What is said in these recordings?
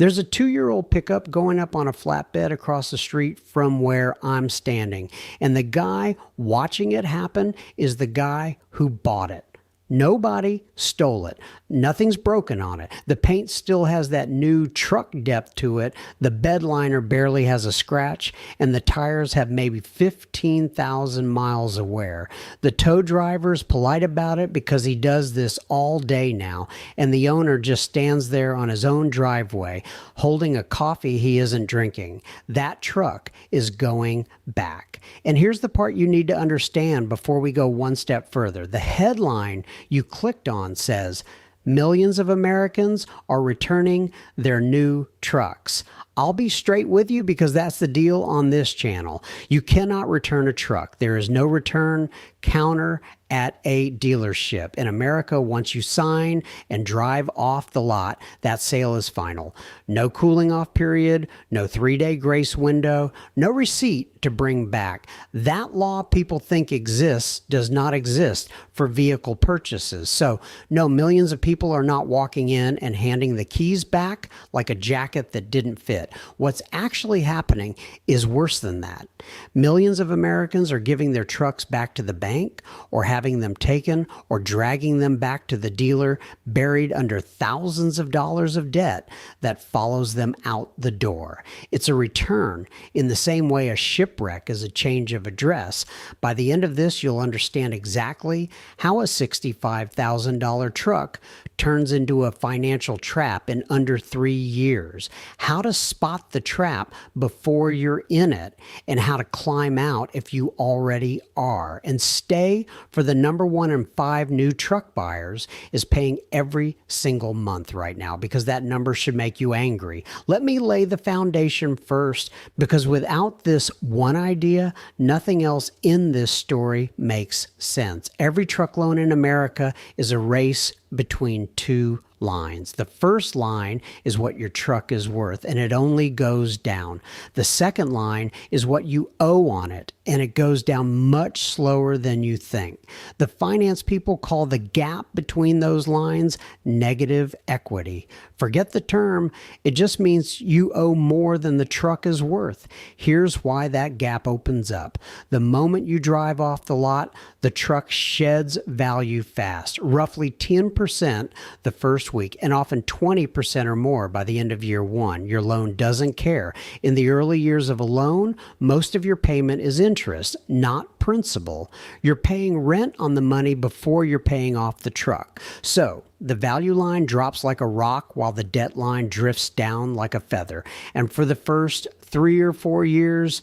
There's a 2-year-old pickup going up on a flatbed across the street from where I'm standing. And the guy watching it happen is the guy who bought it. Nobody stole it. Nothing's broken on it. The paint still has that new truck depth to it. The bed liner barely has a scratch, and the tires have maybe 15,000 miles of wear. The tow driver's polite about it because he does this all day now, and the owner just stands there on his own driveway holding a coffee he isn't drinking. That truck is going back. And here's the part you need to understand before we go one step further. The headline you clicked on says, millions of Americans are returning their new trucks. I'll be straight with you because that's the deal on this channel. You cannot return a truck. There is no return counter at a dealership. In America, once you sign and drive off the lot, that sale is final. No cooling off period, no 3-day grace window, no receipt to bring back. That law people think exists does not exist for vehicle purchases. So no, millions of people are not walking in and handing the keys back like a jacket that didn't fit. What's actually happening is worse than that. Millions of Americans are giving their trucks back to the bank or having them taken or dragging them back to the dealer buried under thousands of dollars of debt that follows them out the door. It's a return in the same way a shipwreck is a change of address. By the end of this, you'll understand exactly how a $65,000 truck turns into a financial trap in under 3 years, how to spot the trap before you're in it, and how to climb out if you already are. And stay for the number 1 in 5 new truck buyers is paying every single month right now, because that number should make you angry. Let me lay the foundation first, because without this one idea, nothing else in this story makes sense. Every truck loan in America is a race between two lines. The first line is what your truck is worth, and it only goes down. The second line is what you owe on it, and it goes down much slower than you think. The finance people call the gap between those lines negative equity. Forget the term. It just means you owe more than the truck is worth. Here's why that gap opens up. The moment you drive off the lot, the truck sheds value fast, roughly 10% the first week, and often 20% or more by the end of year 1. Your loan doesn't care. In the early years of a loan, most of your payment is interest, not principal. You're paying rent on the money before you're paying off the truck. So the value line drops like a rock while the debt line drifts down like a feather. And for the first 3 or 4 years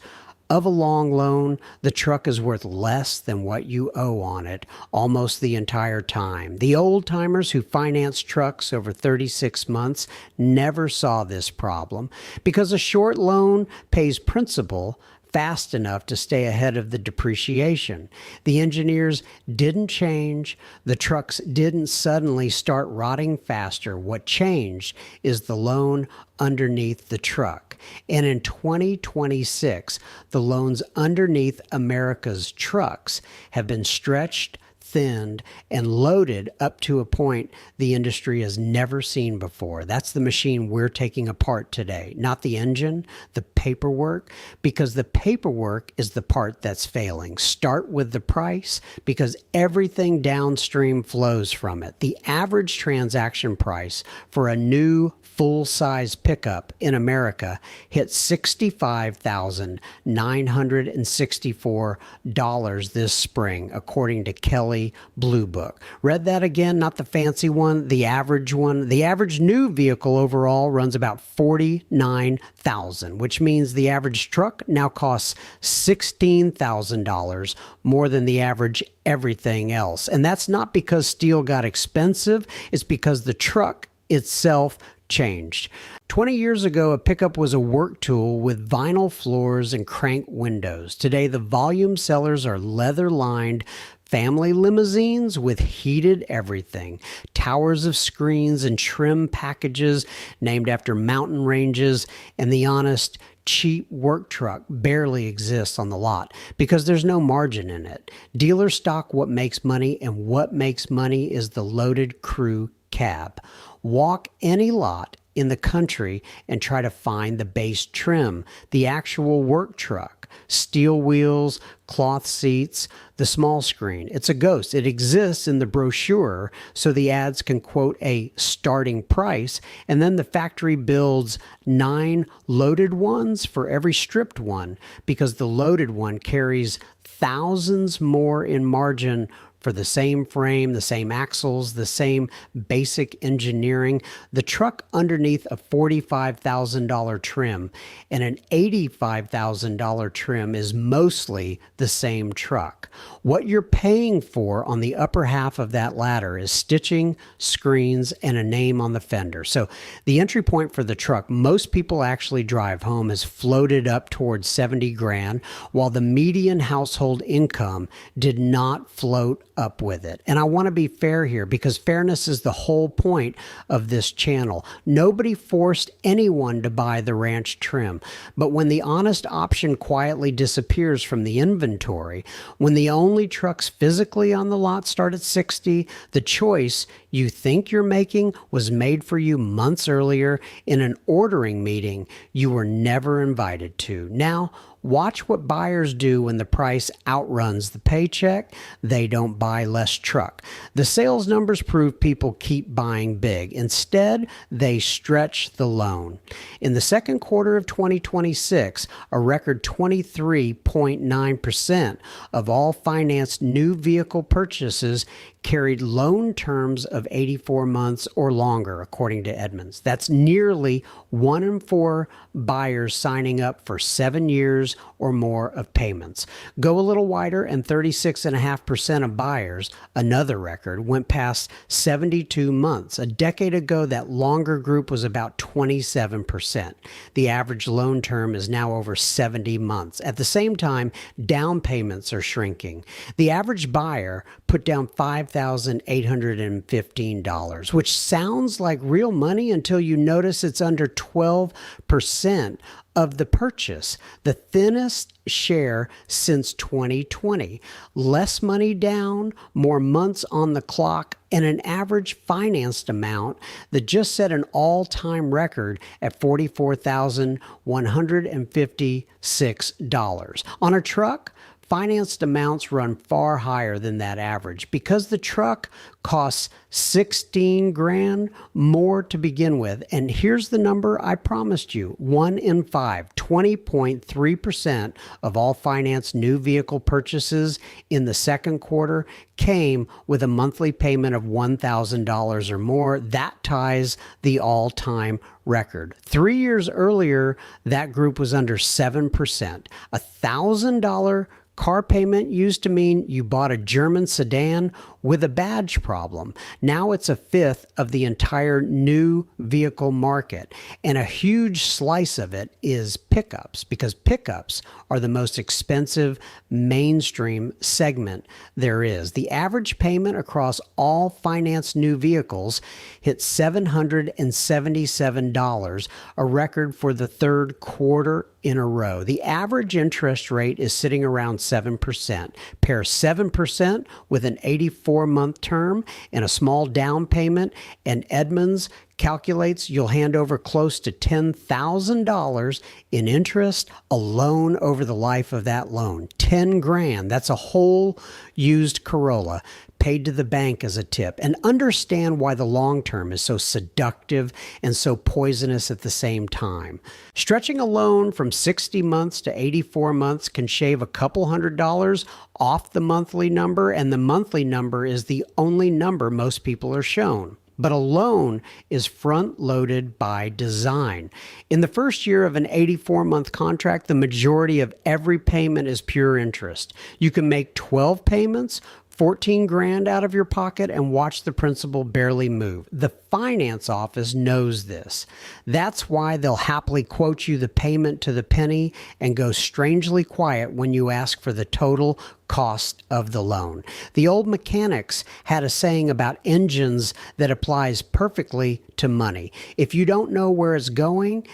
of a long loan, the truck is worth less than what you owe on it almost the entire time. The old timers who financed trucks over 36 months never saw this problem because a short loan pays principal fast enough to stay ahead of the depreciation. The engineers didn't change. The trucks didn't suddenly start rotting faster. What changed is the loan underneath the truck. And in 2026, the loans underneath America's trucks have been stretched, thinned, and loaded up to a point the industry has never seen before. That's the machine we're taking apart today, not the engine, the paperwork, because the paperwork is the part that's failing. Start with the price, because everything downstream flows from it. The average transaction price for a new full-size pickup in America hit $65,964 this spring, according to Kelley Blue Book. Read that again, not the fancy one, the average one. The average new vehicle overall runs about $49,000, which means the average truck now costs $16,000 more than the average everything else. And that's not because steel got expensive, it's because the truck itself changed. 20 years ago, a pickup was a work tool with vinyl floors and crank windows. Today, the volume sellers are leather-lined family limousines with heated everything, towers of screens and trim packages named after mountain ranges, and the honest, cheap work truck barely exists on the lot because there's no margin in it. Dealers stock what makes money, and what makes money is the loaded crew cab. Walk any lot in the country and try to find the base trim, the actual work truck, steel wheels, cloth seats, the small screen. It's a ghost. It exists in the brochure, so the ads can quote a starting price, and then the factory builds 9 loaded ones for every stripped one, because the loaded one carries thousands more in margin for the same frame, the same axles, the same basic engineering. The truck underneath a $45,000 trim and an $85,000 trim is mostly the same truck. What you're paying for on the upper half of that ladder is stitching, screens, and a name on the fender. So the entry point for the truck most people actually drive home is floated up towards 70 grand, while the median household income did not float up with it. And I want to be fair here, because fairness is the whole point of this channel. Nobody forced anyone to buy the ranch trim, but when the honest option quietly disappears from the inventory, when the only trucks physically on the lot start at 60, the choice you think you're making was made for you months earlier in an ordering meeting you were never invited to. Now, watch what buyers do when the price outruns the paycheck. They don't buy less truck. The sales numbers prove people keep buying big. Instead, they stretch the loan. In the second quarter of 2026, a record 23.9% of all financed new vehicle purchases carried loan terms of 84 months or longer, according to Edmunds. That's nearly 1 in 4 buyers signing up for 7 years or more of payments. Go a little wider, and 36.5% of buyers, another record, went past 72 months. A decade ago, that longer group was about 27%. The average loan term is now over 70 months. At the same time, down payments are shrinking. The average buyer put down $5,815, which sounds like real money until you notice it's under 12% of the purchase, the thinnest share since 2020. Less money down, more months on the clock, and an average financed amount that just set an all-time record at $44,156. On a truck, financed amounts run far higher than that average because the truck costs 16 grand more to begin with. And here's the number I promised you: 1 in 5, 20.3% of all financed new vehicle purchases in the second quarter came with a monthly payment of $1,000 or more. That ties the all-time record. 3 years earlier, that group was under 7%. $1,000 car payment used to mean you bought a German sedan with a badge problem. Now it's a fifth of the entire new vehicle market. And a huge slice of it is pickups, because pickups are the most expensive mainstream segment there is. The average payment across all financed new vehicles hit $777, a record for the third quarter in a row. The average interest rate is sitting around 7%. Pair 7% with an 84-month term and a small down payment, and Edmunds calculates you'll hand over close to $10,000 in interest alone over the life of that loan. 10 grand. That's a whole used Corolla paid to the bank as a tip. And understand why the long term is so seductive and so poisonous at the same time. Stretching a loan from 60 months to 84 months can shave a couple $100 off the monthly number, and the monthly number is the only number most people are shown. But a loan is front-loaded by design. In the first year of an 84-month contract, the majority of every payment is pure interest. You can make 12 payments, 14 grand out of your pocket, and watch the principal barely move. The finance office knows this. That's why they'll happily quote you the payment to the penny and go strangely quiet when you ask for the total cost of the loan. The old mechanics had a saying about engines that applies perfectly to money. If you don't know where it's going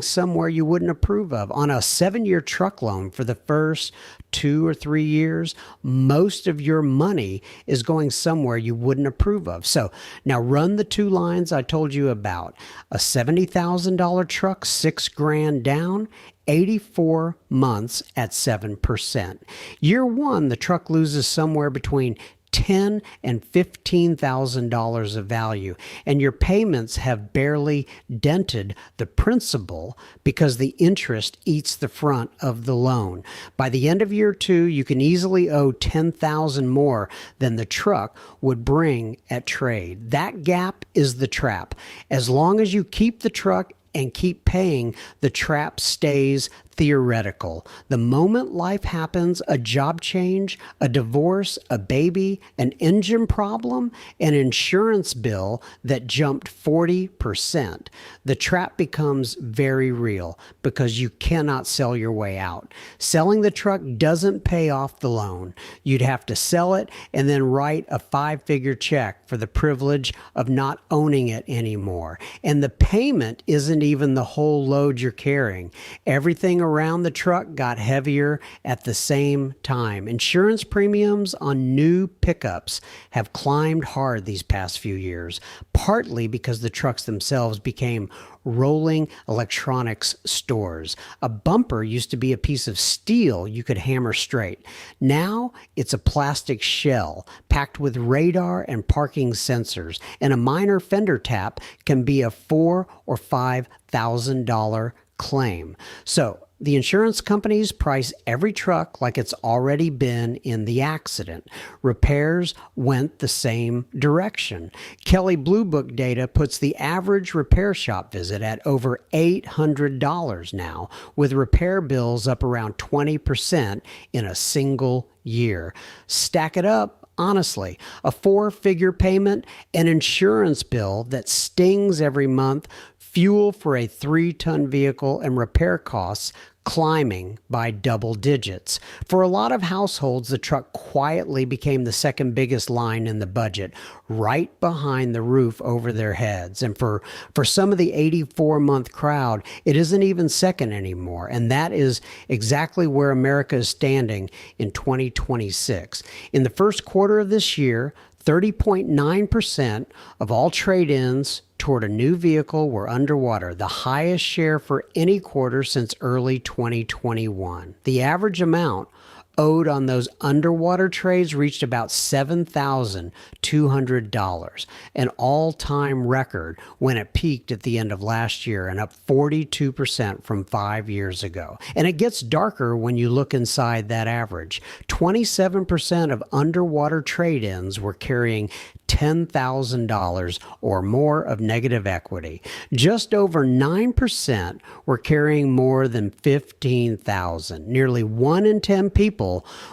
somewhere you wouldn't approve of. On a 7-year truck loan for the first 2 or 3 years, most of your money is going somewhere you wouldn't approve of. So now run the 2 lines I told you about. A $70,000 truck, $6,000 down, 84 months at 7%. Year 1, the truck loses somewhere between $10,000 and $15,000 of value, and your payments have barely dented the principal because the interest eats the front of the loan. By the end of year 2, you can easily owe $10,000 more than the truck would bring at trade. That gap is the trap. As long as you keep the truck and keep paying, the trap stays theoretical. The moment life happens, a job change, a divorce, a baby, an engine problem, an insurance bill that jumped 40%, the trap becomes very real because you cannot sell your way out. Selling the truck doesn't pay off the loan. You'd have to sell it and then write a 5-figure check for the privilege of not owning it anymore. And the payment isn't even the whole load you're carrying. Everything around the truck got heavier at the same time. Insurance premiums on new pickups have climbed hard these past few years, partly because the trucks themselves became rolling electronics stores. A bumper used to be a piece of steel you could hammer straight. Now it's a plastic shell packed with radar and parking sensors, and a minor fender tap can be a $4,000 or $5,000 claim. So the insurance companies price every truck like it's already been in the accident. Repairs went the same direction. Kelley Blue Book data puts the average repair shop visit at over $800 now, with repair bills up around 20% in a single year. Stack it up. Honestly, a 4-figure payment, an insurance bill that stings every month, fuel for a 3-ton vehicle, and repair costs climbing by double digits. For a lot of households, the truck quietly became the second biggest line in the budget, right behind the roof over their heads. And for some of the 84-month crowd, it isn't even second anymore. And that is exactly where America is standing in 2026. In the first quarter of this year, 30.9% of all trade-ins toward a new vehicle were underwater, the highest share for any quarter since early 2021. The average amount owed on those underwater trades reached about $7,200, an all-time record when it peaked at the end of last year and up 42% from 5 years ago. And it gets darker when you look inside that average. 27% of underwater trade-ins were carrying $10,000 or more of negative equity. Just over 9% were carrying more than $15,000. Nearly 1 in 10 people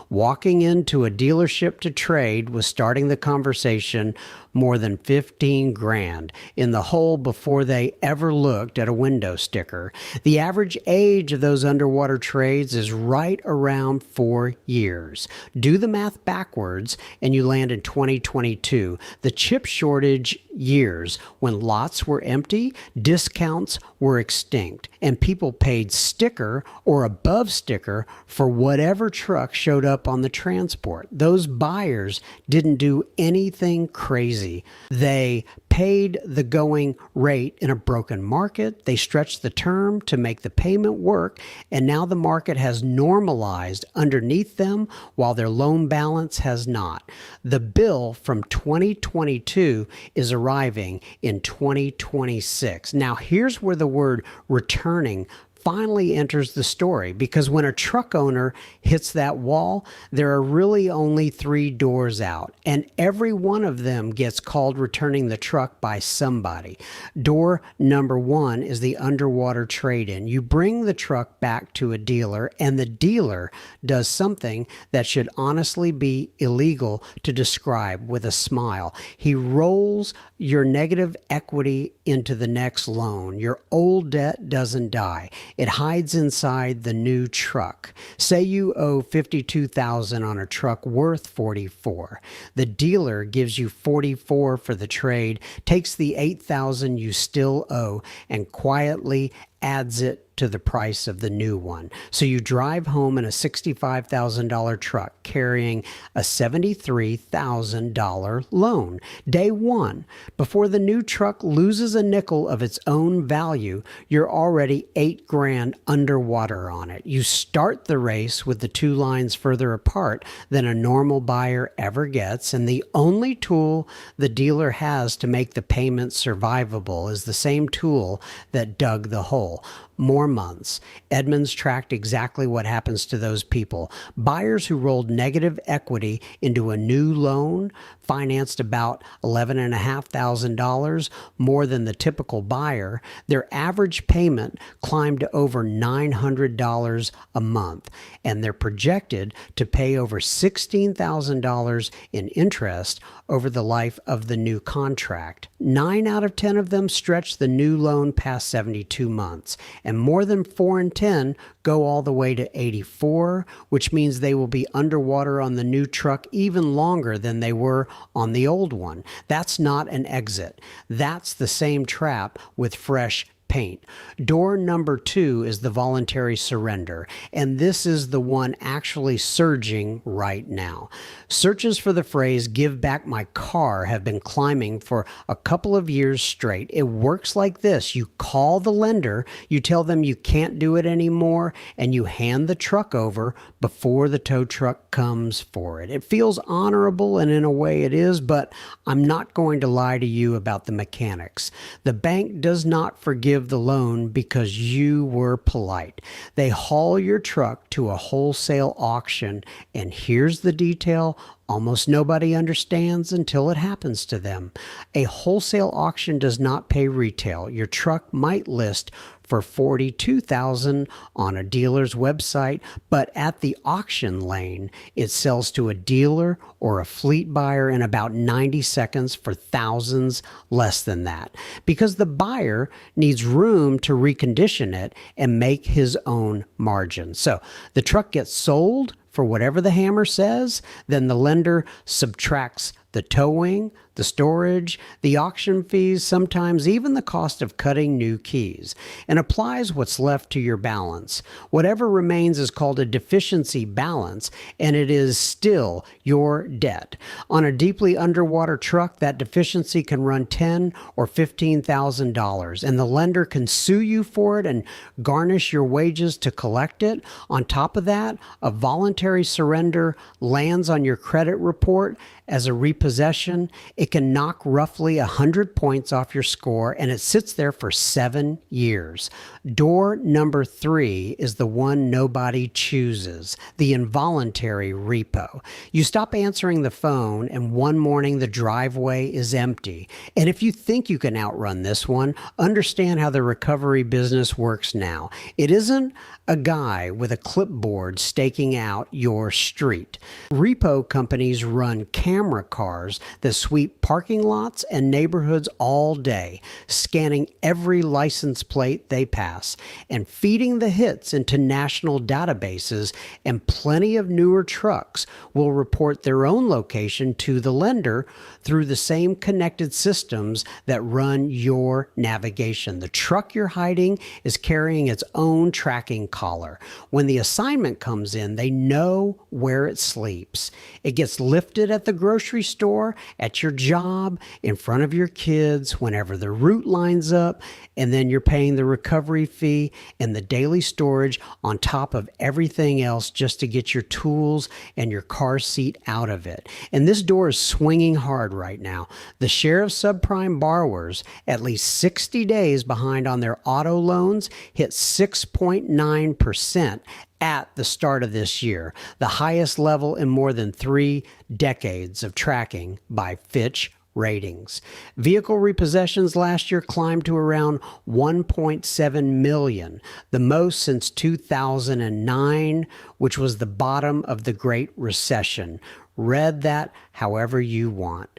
walking into a dealership to trade was starting the conversation more than $15,000 in the hole before they ever looked at a window sticker. The average age of those underwater trades is right around 4 years. Do the math backwards and you land in 2022. The chip shortage years when lots were empty, discounts were extinct, and people paid sticker or above sticker for whatever truck showed up on the transport. Those buyers didn't do anything crazy. They paid the going rate in a broken market. They stretched the term to make the payment work, and now the market has normalized underneath them while their loan balance has not. The bill from 2022 is arriving in 2026. Now, here's where the word returning finally enters the story, because when a truck owner hits that wall, there are really only 3 doors out, and every one of them gets called returning the truck by somebody. Door number 1 is the underwater trade-in. You bring the truck back to a dealer, and the dealer does something that should honestly be illegal to describe with a smile. He rolls your negative equity into the next loan. Your old debt doesn't die. It hides inside the new truck. Say you owe $52,000 on a truck worth $44,000. The dealer gives you $44,000 for the trade, takes the $8,000 you still owe, and quietly adds it to the price of the new one. So you drive home in a $65,000 truck carrying a $73,000 loan. Day one, before the new truck loses a nickel of its own value, you're already $8,000 underwater on it. You start the race with the two lines further apart than a normal buyer ever gets, and the only tool the dealer has to make the payment survivable is the same tool that dug the hole. More months. Edmunds tracked exactly what happens to those people. Buyers who rolled negative equity into a new loan, financed about $11,500 more than the typical buyer. Their average payment climbed to over $900 a month, and they're projected to pay over $16,000 in interest over the life of the new contract. 9 out of 10 of them stretch the new loan past 72 months, and more than 4 in 10 go all the way to 84, which means they will be underwater on the new truck even longer than they were on the old one. That's not an exit. That's the same trap with fresh paint. Door number 2 is the voluntary surrender, and this is the one actually surging right now. Searches for the phrase "give back my car" have been climbing for a couple of years straight. It works like this. You call the lender, you tell them you can't do it anymore, and you hand the truck over before the tow truck comes for it. It feels honorable, and in a way it is, but I'm not going to lie to you about the mechanics. The bank does not forgive the loan because you were polite. They haul your truck to a wholesale auction, and here's the detail almost nobody understands until it happens to them. A wholesale auction does not pay retail. Your truck might list for $42,000 on a dealer's website, but at the auction lane, it sells to a dealer or a fleet buyer in about 90 seconds for thousands less than that, because the buyer needs room to recondition it and make his own margin. So the truck gets sold for whatever the hammer says, then the lender subtracts the towing, the storage, the auction fees, sometimes even the cost of cutting new keys, and applies what's left to your balance. Whatever remains is called a deficiency balance, and it is still your debt. On a deeply underwater truck, that deficiency can run $10,000 or $15,000, and the lender can sue you for it and garnish your wages to collect it. On top of that, a voluntary surrender lands on your credit report as a repossession. It can knock roughly 100 points off your score, and it sits there for 7 years. Door number 3 is the one nobody chooses, the involuntary repo. You stop answering the phone, and one morning the driveway is empty. And if you think you can outrun this one, understand how the recovery business works now. It isn't a guy with a clipboard staking out your street. Repo companies run camera cars that sweep parking lots and neighborhoods all day, scanning every license plate they pass and feeding the hits into national databases, and plenty of newer trucks will report their own location to the lender through the same connected systems that run your navigation. The truck you're hiding is carrying its own tracking collar. When the assignment comes in, they know where it sleeps. It gets lifted at the grocery store, at your job, in front of your kids, whenever the route lines up, and then you're paying the recovery fee and the daily storage on top of everything else just to get your tools and your car seat out of it. And this door is swinging hard right now. The share of subprime borrowers, at least 60 days behind on their auto loans, hit 6.9% at the start of this year, the highest level in more than 3 decades of tracking by Fitch Ratings. Vehicle repossessions last year climbed to around 1.7 million, the most since 2009, which was the bottom of the Great Recession. Read that however you want.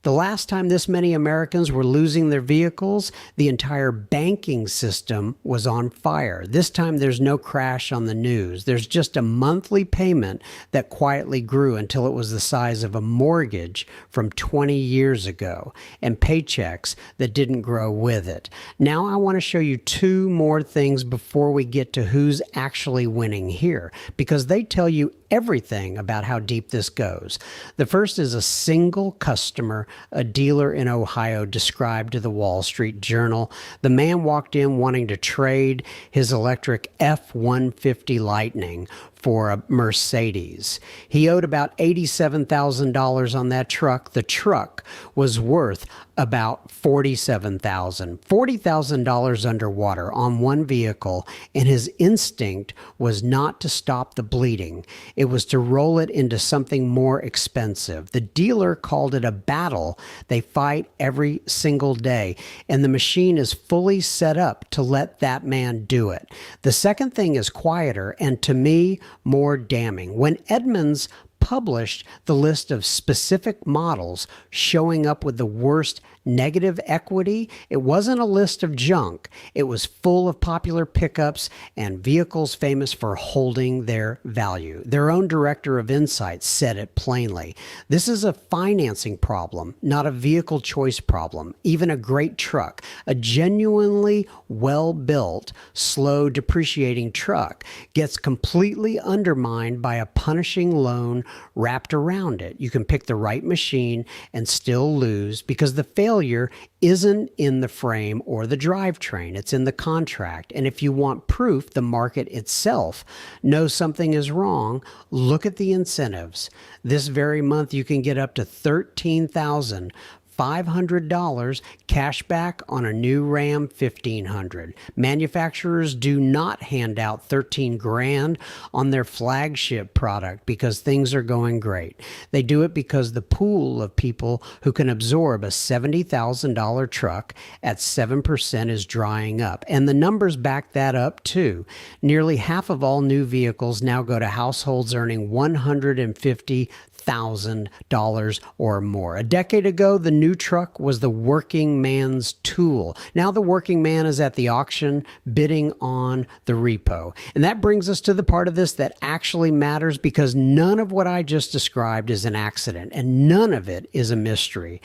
The last time this many Americans were losing their vehicles, the entire banking system was on fire. This time there's no crash on the news. There's just a monthly payment that quietly grew until it was the size of a mortgage from 20 years ago, and paychecks that didn't grow with it. Now I want to show you two more things before we get to who's actually winning here, because they tell you everything about how deep this goes. The first is a single customer a dealer in Ohio described to the Wall Street Journal. The man walked in wanting to trade his electric F-150 Lightning for a Mercedes. He owed about $87,000 on that truck. The truck was worth about $47,000, $40,000 underwater on one vehicle, and his instinct was not to stop the bleeding. It was to roll it into something more expensive. The dealer called it a battle they fight every single day, and the machine is fully set up to let that man do it. The second thing is quieter, and to me, more damning. When Edmunds published the list of specific models showing up with the worst negative equity, it wasn't a list of junk. It was full of popular pickups and vehicles famous for holding their value. Their own director of Insights said it plainly. This is a financing problem, not a vehicle choice problem. Even a great truck, a genuinely well-built, slow depreciating truck, gets completely undermined by a punishing loan wrapped around it. You can pick the right machine and still lose because the failure isn't in the frame or the drivetrain. It's in the contract. And if you want proof the market itself knows something is wrong, look at the incentives. This very month, you can get up to $13,500 cash back on a new Ram 1500. Manufacturers do not hand out 13 grand on their flagship product because things are going great. They do it because the pool of people who can absorb a $70,000 truck at 7% is drying up. And the numbers back that up too. Nearly half of all new vehicles now go to households earning $150,000 or more. A decade ago, the new truck was the working man's tool. Now the working man is at the auction bidding on the repo. And that brings us to the part of this that actually matters, because none of what I just described is an accident and none of it is a mystery.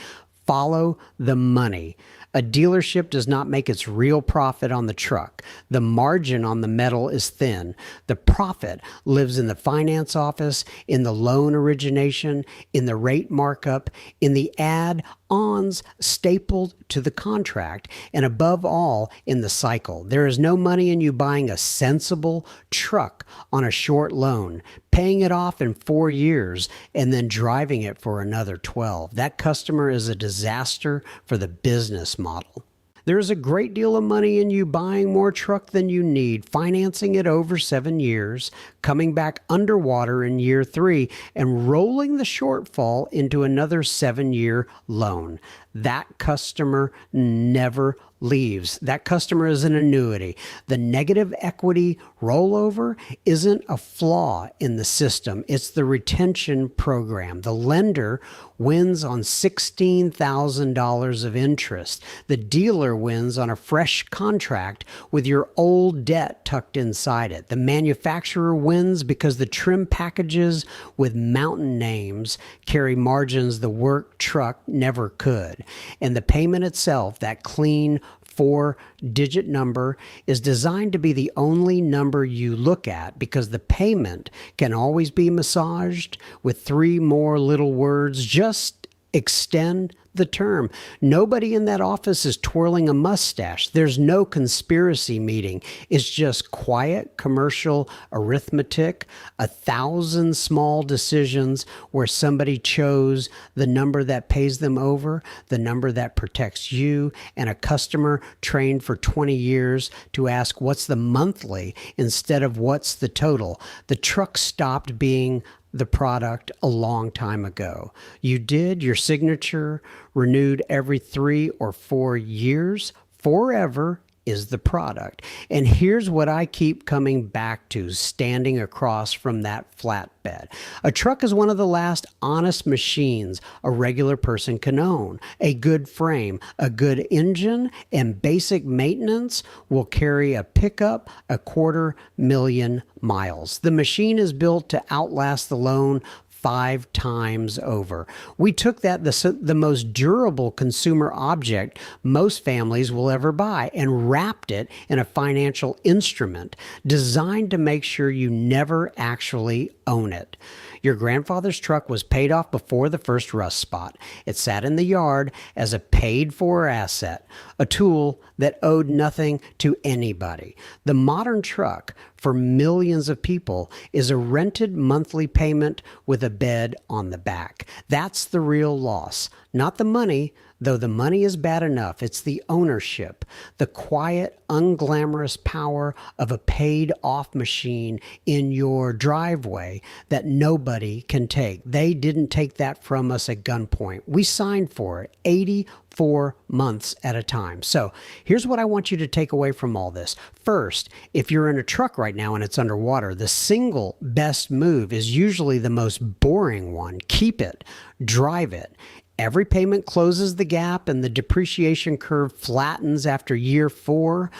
Follow the money. A dealership does not make its real profit on the truck. The margin on the metal is thin. The profit lives in the finance office, in the loan origination, in the rate markup, in the add-ons stapled to the contract, and above all, in the cycle. There is no money in you buying a sensible truck on a short loan, paying it off in 4 years, and then driving it for another 12. That customer is a disaster for the business model. There's a great deal of money in you buying more truck than you need, financing it over 7 years, coming back underwater in year 3, and rolling the shortfall into another 7-year loan. That customer never leaves. That customer is an annuity. The negative equity rollover isn't a flaw in the system. It's the retention program. The lender wins on $16,000 of interest. The dealer wins on a fresh contract with your old debt tucked inside it. The manufacturer wins because the trim packages with mountain names carry margins the work truck never could. And the payment itself, that clean 4-digit number, is designed to be the only number you look at because the payment can always be massaged with 3 more little words. Just extend the term. Nobody in that office is twirling a mustache. There's no conspiracy meeting. It's just quiet commercial arithmetic, 1,000 small decisions where somebody chose the number that pays them over, the number that protects you, and a customer trained for 20 years to ask what's the monthly instead of what's the total. The truck stopped being the product a long time ago. You did your signature renewed every 3 or 4 years. Forever is the product. And here's what I keep coming back to, standing across from that flatbed. A truck is one of the last honest machines a regular person can own. A good frame, a good engine, and basic maintenance will carry a pickup 250,000 miles. The machine is built to outlast the loan 5 times over. We took the most durable consumer object most families will ever buy, and wrapped it in a financial instrument designed to make sure you never actually own it. Your grandfather's truck was paid off before the first rust spot. It sat in the yard as a paid-for asset, a tool that owed nothing to anybody. The modern truck, for millions of people, is a rented monthly payment with a bed on the back. That's the real loss, not the money, though the money is bad enough. It's the ownership, the quiet, unglamorous power of a paid-off machine in your driveway that nobody can take. They didn't take that from us at gunpoint. We signed for it 84 months at a time. So here's what I want you to take away from all this. First, if you're in a truck right now and it's underwater, the single best move is usually the most boring one. Keep it. Drive it. Every payment closes the gap and the depreciation curve flattens after year 4.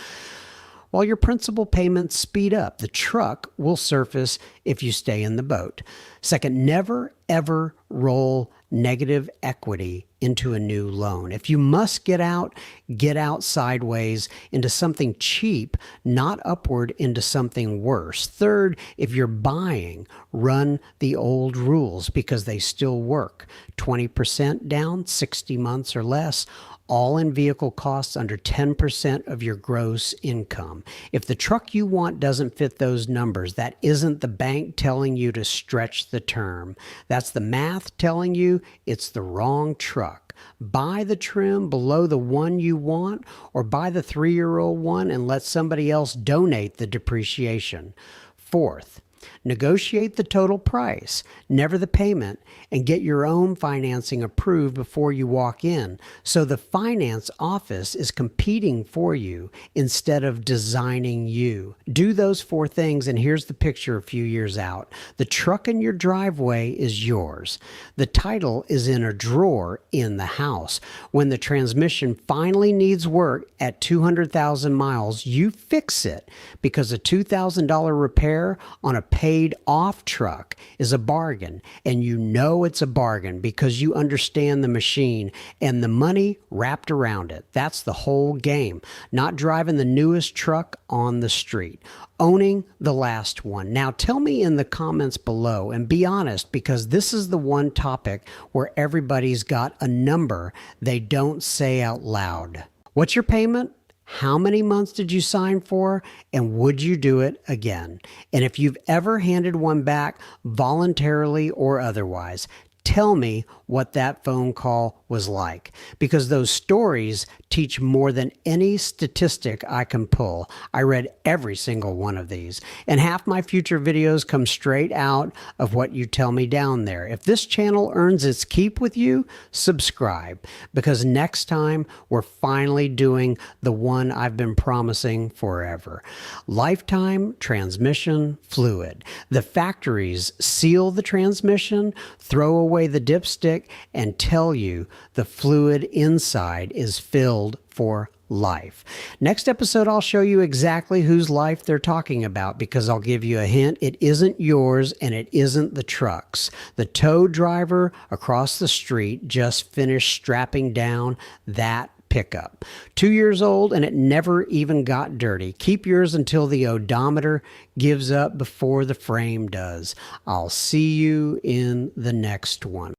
While your principal payments speed up, the truck will surface if you stay in the boat. Second, never, ever roll negative equity into a new loan. If you must get out sideways into something cheap, not upward into something worse. Third, if you're buying, run the old rules because they still work. 20% down, 60 months or less. All-in vehicle costs under 10% of your gross income. If the truck you want doesn't fit those numbers, that isn't the bank telling you to stretch the term. That's the math telling you it's the wrong truck. Buy the trim below the one you want, or buy the 3-year-old one and let somebody else donate the depreciation. Fourth, negotiate the total price, never the payment, and get your own financing approved before you walk in, so the finance office is competing for you instead of designing you. Do those 4 things, and here's the picture a few years out. The truck in your driveway is yours. The title is in a drawer in the house. When the transmission finally needs work at 200,000 miles, you fix it, because a $2,000 repair on a paid-off truck is a bargain, and you know it's a bargain because you understand the machine and the money wrapped around it. That's the whole game. Not driving the newest truck on the street, owning the last one. Now tell me in the comments below, and be honest, because this is the one topic where everybody's got a number they don't say out loud. What's your payment? How many months did you sign for? And would you do it again? And if you've ever handed one back, voluntarily or otherwise, tell me what that phone call was like, because those stories teach more than any statistic I can pull. I read every single one of these, and half my future videos come straight out of what you tell me down there. If this channel earns its keep with you, subscribe, because next time we're finally doing the one I've been promising forever. Lifetime transmission fluid. The factories seal the transmission, throw away the dipstick, and tell you the fluid inside is filled for life. Next episode, I'll show you exactly whose life they're talking about, because I'll give you a hint. It isn't yours, and it isn't the truck's. The tow driver across the street just finished strapping down that pickup. 2 years old, and it never even got dirty. Keep yours until the odometer gives up before the frame does. I'll see you in the next one.